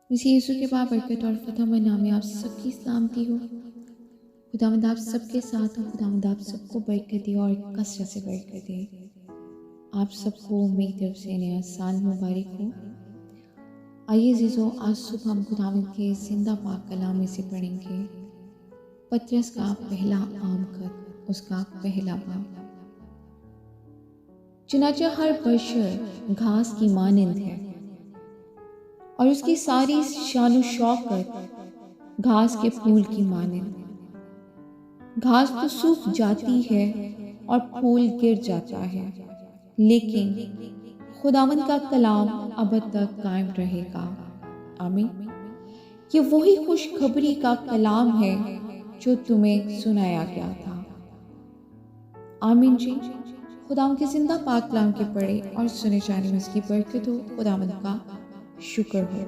मसीह यीशु के बाबरकत और फतह में नाम आप सबकी सलामती हो। खुदावंद आप सबके साथ हो। खुदावंद आप सबको बरकत दे और कसरत से बरकत दे। आप सबको मेरी तरफ से नया साल मुबारक हो। आइए जीजो, आज सुबह हम खुदावंद के जिंदा पाक कलाम में से पढ़ेंगे पतरस का पहला आम खत, उसका पहला बाब। चुनाचे हर बशर घास की मानंद है और उसकी सारी शान शौकत घास के फूल की मानंद। घास तो सूख जाती है और फूल गिर जाता है, लेकिन खुदावंद का कलाम अब तक कायम रहेगा। आमीन। ये वही खुशखबरी का कलाम है जो तुम्हें सुनाया गया था। आमीन जी। खुदावंद के जिंदा पाक कलाम के पढ़े और सुने जाने में इसकी बरकत हो। खुदावंद का शुक्र हो।